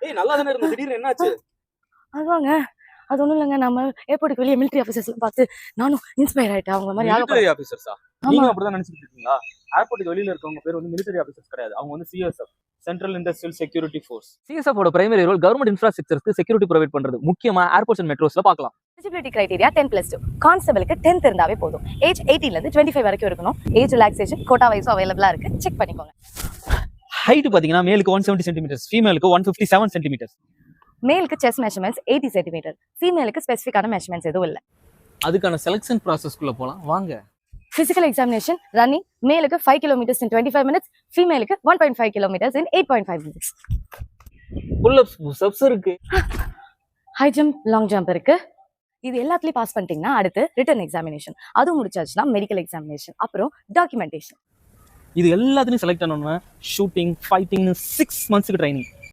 ஏய் நல்லா தானே இருந்த, திடீர்னு என்னாச்சு? அதுவாங்க, அது ஒண்ணும் இல்லைங்க. நம்ம ஏர்போர்ட்டுக்கு வெளியே மிலிட்டரி ஆஃபீஸர்ஸ்லாம் பார்த்து நானும் இன்ஸ்பயர் ஆயிட்டேன். அவங்க மாதிரி மிலிட்டரி ஆபீசர்ஸா? ஆமா. நீங்க அப்படிதான் நினைச்சிட்டு இருக்கீங்களா? ஏர்போர்ட்டுக்கு வெளியில இருக்கவங்க பேர் வந்து மிலிட்டரி ஆபீசர்ஸ் கிடையாது. அவங்க வந்து CSF, central industrial security force. CSF ஓட பிரைமரி ரோல் கவர்மெண்ட் இன்ஃப்ராஸ்ட்ரக்சருக்கு செக்யூரிட்டி ப்ரொவைட் பண்றது. முக்கியமா ஏர்போர்ட்ஸ் அண்ட் மெட்ரோஸ்ல பார்க்கலாம். Eligibility criteria 10+2. கான்ஸ்டபிளுக்கு 10th இருந்தாவே போதும். ஏஜ் 18ல இருந்து 25 வரைக்கும் இருக்கணும். ஏஜ் ரிலாக்ஸேஷன் கோட்டா வைஸும் அவைலபிளா இருக்கு. செக் பண்ணிக்கோங்க. ஹைட் பாத்தீங்கன்னா மேலுக்கு 170 சென்டிமீட்டர்ஸ், ஃபீமேலுக்கு 157 சென்டிமீட்டர்ஸ். மேலுக்கு செஸ்ட் மெஷர்மெண்ட்ஸ் 80 சென்டிமீட்டர், ஃபீமேலுக்கு ஸ்பெசிஃபிக்கான மெஷர்மெண்ட்ஸ் எதுவும் இல்லை. அதுக்கான செலக்ஷன் ப்ராசஸ்க்குள்ள போலாம் வாங்க. பிசிக்கல் எக்ஸாமினேஷன் ரன்னிங், மேலுக்கு 5 கிலோமீட்டர்ஸ் in 25 minutes, ஃபீமேலுக்கு 1.5 kilometres in 8.5 minutes. Pull ups, push ups இருக்கு. ஹை ஜம்ப், லாங் ஜம்ப் இருக்கு. இது எல்லாத்துலயும் பாஸ் பண்ணிட்டீங்கன்னா அடுத்து ரிட்டன் எக்ஸாமினேஷன், அதுவும் முடிச்சாச்சுன்னா மெடிக்கல் எக்ஸாமினேஷன், அப்புறம் டாக்குமெண்டேஷன். இது எல்லாத்துலயும் செலக்ட் ஆனோம்னா ஷூட்டிங், ஃபைட்டிங் 6 months ட்ரைனிங்.